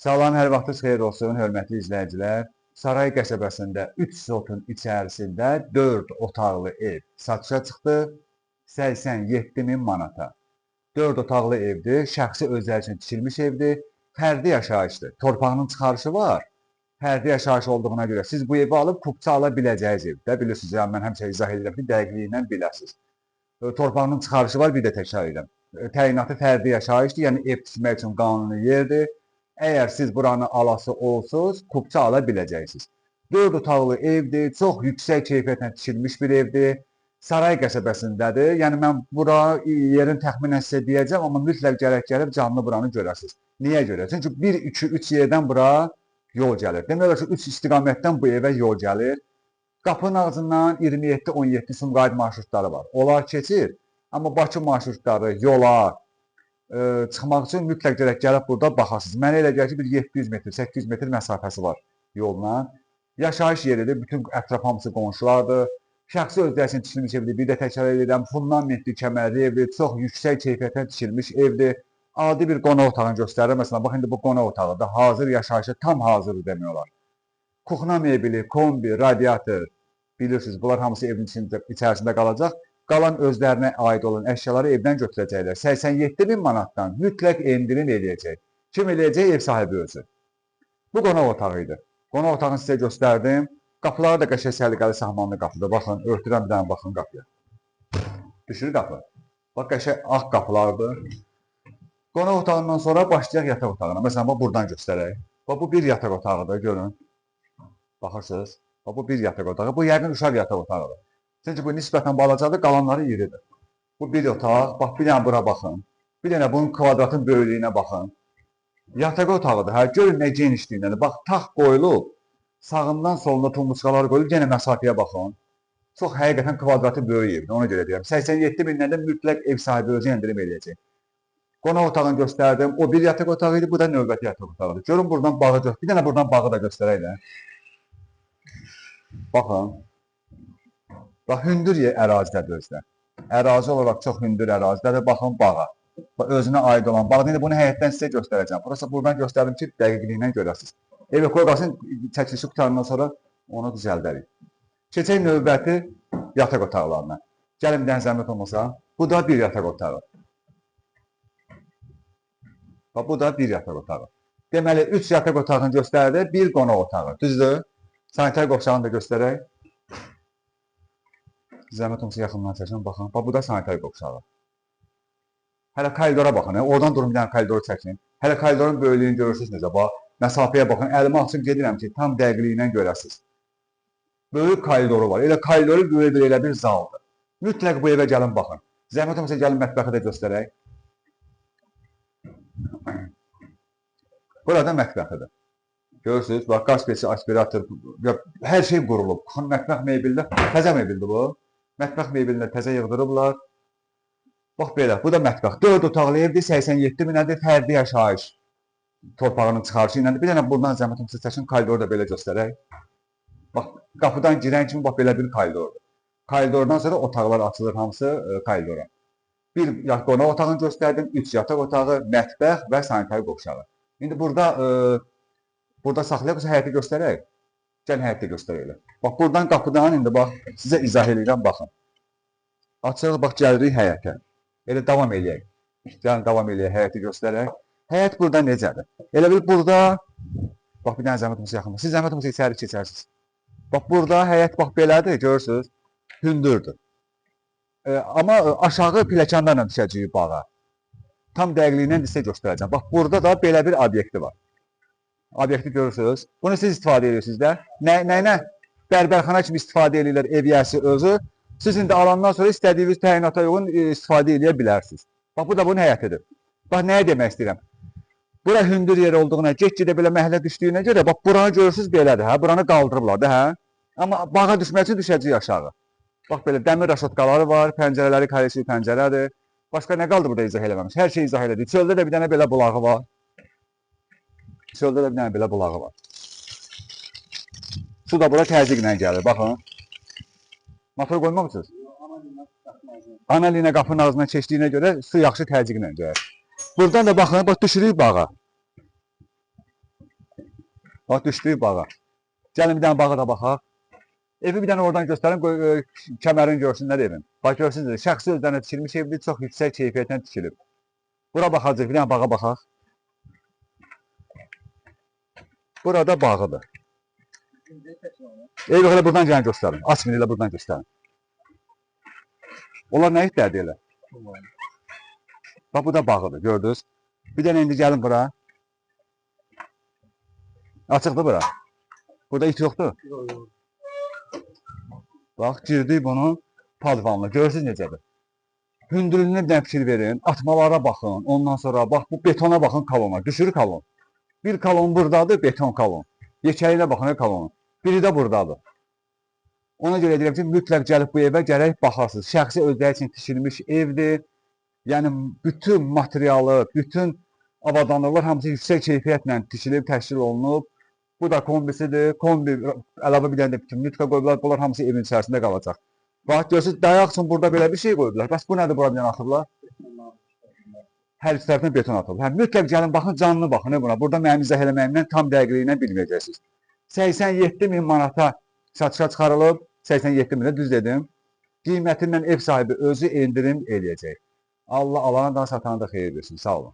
Salam, hər vaxtınız xeyir olsun, hörmətli izləyicilər. Saray qəsəbəsində 3 sotun içərisində 4 otaqlı ev satışa çıxdı 87 min manata. 4 otaqlı evdir, şəxsi özləri üçün tikilmiş evdir, fərdi yaşayışdır. Torpağının çıxarışı var, fərdi yaşayış olduğuna görə siz bu evi alıb kupça ala biləcəyiniz evdir. Bilirsiniz, yəni mən həmişə izah edirəm ki, dəqiqliyindən biləsiniz. Torpağının çıxarışı var, bir də təkrar edirəm. Təyinatı fərdi yaşayışdır, yəni ev tikmək üçün qanuni yerdir. Əgər siz buranı alası olsuz, kupça ala biləcəksiniz. 4 otaqlı evdir, çox yüksək keyfiyyətlə tikilmiş bir evdir. Saray qəsəbəsindədir. Yəni mən bura yerin təxminən sizə deyəcəm, amma mütləq gəlib canlı buranı görəsiniz. Niyə görə? Çünki 1, 2, 3 yerdən bura yol gəlir. Demək olar ki, 3 istiqamətdən bu evə yol gəlir. Qapının ağzından 27-17 Sumqayıt marşrutları var. Onlar keçir, amma Bakı marşrutları yola çıxmaq üçün mütləq gəlib burada baxasınız. Mənə elə gəlir ki, bir 700 metr, 800 metr məsafəsi var yolla. Yaşayış yeridir, bütün ətraf hamısı qonşulardır. Şəxsi özləri üçün tikilmiş evdir, bir də təkrar edirəm, fundamentli, kəmərli evdir, çox yüksək keyfiyyətlə tikilmiş evdir. Adi bir qonaq otağını göstərir. Məsələn, bax, indi bu qonaq otağıdır, hazır yaşayışa tam hazırdır demək olar. Kuxna mebeli, kombi, radiator, bilirsiniz, bunlar hamısı evin içərisində qalacaq. Qalan özlərinə aid olan əşyaları evdən götürəcəklər. 87 min manatdan mütləq endirim eləyəcək. Kim eləyəcək? Ev sahibi özü. Bu qonaq otağı idi. Qonaq otağını sizə göstərdim. Qapıları da qəşəng səliqəli sahmanlı qapıdır. Baxın, örtürəm bir dənə baxın qapıya. Düşür qapı. Bax, qəşəng ağ qapılardır. Qonaq otağından sonra başlayaq yataq otağına. Məsələn, bax, buradan göstərək. Bax, bu bir yataq otağıdır, görün. Baxırsınız. Bax, bu bir yataq otağı. Bu yəqin uşaq yataq otağıdır. Çünki bu nisbətən balacadır, qalanları iridir. Bu bir otaq, bax bir dənə bura baxın. Bir dənə bunun kvadratın böyüklüyünə baxın. Yataq otağıdır, hə, görün nə genişliyinədir. Bax, taxt qoyulub, sağından solunda tumbuçqalar qoyulub, yenə məsafəyə baxın. Çox həqiqətən kvadratı böyük evdir, ona görə deyirəm. 87 mindən də mütləq ev sahibi özü endirim eləyəcək. Qonaq otağını göstərdim, o bir yataq otağı idi, bu da növbəti yataq otağıdır. Görün buradan bağı göstər, bir dənə buradan bağı da göstərəklər. Baxın. Bax, hündür ərazidədir özdə. Ərazi olaraq çox hündür ərazidədir. Baxın, bağa. Özünə aid olan bağ. İndi bunu həyətdən sizə göstərəcəm. Burası buradan göstərdim ki, dəqiqliyindən görəsiniz. Evə qoy qalsın, çəkilişi qutarından sonra onu düzəldərik. Keçək növbəti yataq otaqlarına. Gəlin, bir dənə zəhmət olmasa. Bu da bir yataq otağı. Bax, bu da bir yataq otağı. Deməli, 3 yataq otağını göstərdi, bir qonaq otağı. Düzdür? Sanitar qovşağını da göstərək. Zəhmət olmasa yaxından çəkin, baxın. Bax, bu da sanitar qovşağı. Hələ koridora baxın, oradan durun bir dənə koridoru çəkin. Hələ koridorun böyüklüyünü görürsünüz necə, bax. Məsafəyə baxın, əlimi açıb gedirəm ki, tam dəqiqliyindən görəsiniz. Böyük koridoru var, elə koridoru böyük elə bir zaldır. Mütləq bu evə gəlin, baxın. Zəhmət olmasa gəlin mətbəxi də göstərək. Burada mətbəxidir. Görürsünüz, bax, qaz pesi, aspirator, hər şey qurulub. Mətbəx mebeldə, təzə mebeldir bu. Mətbəx mebelində təzə yığdırıblar. Bax belə, bu da mətbəx. 4 otaqlı evdir, 87 minədir, fərdi yaşayış. Torpağının çıxarışı ilə. Bir dənə buradan zəhmət olmasa çəkin, koridoru da belə göstərək. Bax, qapıdan girən kimi bax belə bir koridordur. Koridordan sonra otaqlar açılır, hamısı koridora. Bir qonaq otağını göstərdim, 3 yataq otağı, mətbəx və sanitar qovşağı. İndi burada saxlayaq, həyəti göstərək. Gəl həyətdə göstərək. Bax, buradan qapıdan indi bax, sizə izah edirəm, baxın. Açıq, bax, gəlirik həyətə. Elə davam eləyək. Yəni, davam eləyək, həyəti göstərək. Həyət burada necədir? Elə bil burada, bax, bir dənə zəhmət olmasa yaxındır. Siz zəhmət olmasa içəri keçərsiniz. Bax, burada həyət bax belədir, görürsünüz, hündürdür. Amma aşağı pilləkənlərlə düşəcəyik bağa. Tam dəqiqliyindən sizə göstərəcəm. Bax, burada da belə bir obyekti var. Obyekti görürsünüz. Bunu siz istifadə edirsiniz də. Nə? Bərbərxana kimi istifadə edirlər ev yəsi özü. Siz indi alandan sonra istədiyiniz təyinata uyğun istifadə edə bilərsiniz. Bax, bu da bunun həyətidir. Bax, nəyə demək istəyirəm? Bura hündür yer olduğuna, get-gedə belə məhəllə düşdüyünə görə, bax, buranı görürsünüz belədir, hə? Buranı qaldırıblar da, hə? Amma bağa düşmək üçün düşəcək aşağı. Bax, belə dəmir raşotkaları var, pəncərələri karesi pəncərədir. Başqa nə qaldı burada izah eləməmiş? Hər şey izah elədik. Çöldə də bir dənə belə bulağı var. Çöldə də bir dənə belə bulağı var. Su da bura təzyiqlə gəlir, baxın. Motor qoymamışsınız? Ana linə qapının ağzından keçdiyinə görə su yaxşı təzyiqlə gəlir. Buradan da baxın, bax, düşürük bağa. Bax, düşdük bağa. Gəlin bir dənə bağa da baxaq. Evi bir dənə oradan göstərim, kəmərini görsünlər evin. Bax, görsünüz, şəxsi özlərinə tikilmiş evdir, çox yüksək keyfiyyətlə tikilib. Bura baxacaq, bir dənə bağa baxaq. Burada bağıdır. Evi elə buradan gəlin göstərin. Açmayın, elə buradan göstərin. Onlar nə itlərdir elə? Bax, bu da bağıdır, gördünüz. Bir dənə indi gəlin bura. Açıqdır bura. Burada it yoxdur. Bax, girdik bunun padvanına. Görürsünüz necədir. Hündürlüyünə bir dənə fikir verin. Atmalara baxın. Ondan sonra bax, bu betona baxın, kolona. Düşür kolon. Bir kolon buradadır, beton kolon. Yekəyinə baxın, kolonun. Biri də buradadır. Ona görə deyirəm ki, mütləq gəlib bu evə gərək baxarsınız. Şəxsi özləri üçün tikilmiş evdir. Yəni, bütün materialı, bütün avadanlıqlar hamısı yüksək keyfiyyətlə tikilib, təşkil olunub. Bu da kombisidir. Kombi əlavə bir dənə də bütün mütləq qoyublar. Bunlar hamısı evin içərisində qalacaq. Bax, görürsünüz, dayaq üçün burada belə bir şey qoyublar. Bəs bu nədir, bura bir dənə atıblar? Hər iki tərəfindən beton atılıb. Hə, mütləq gəlin, baxın, canlı baxın buna. Burada mənim izah eləməyimdən tam dəqiqliyinə bilməyəcəksiniz. 87.000 manata satışa çıxarılıb. 87.000 də düz dedim. Qiymətindən ev sahibi özü endirim eləyəcək. Allah alana da satana da xeyir versin. Sağ olun.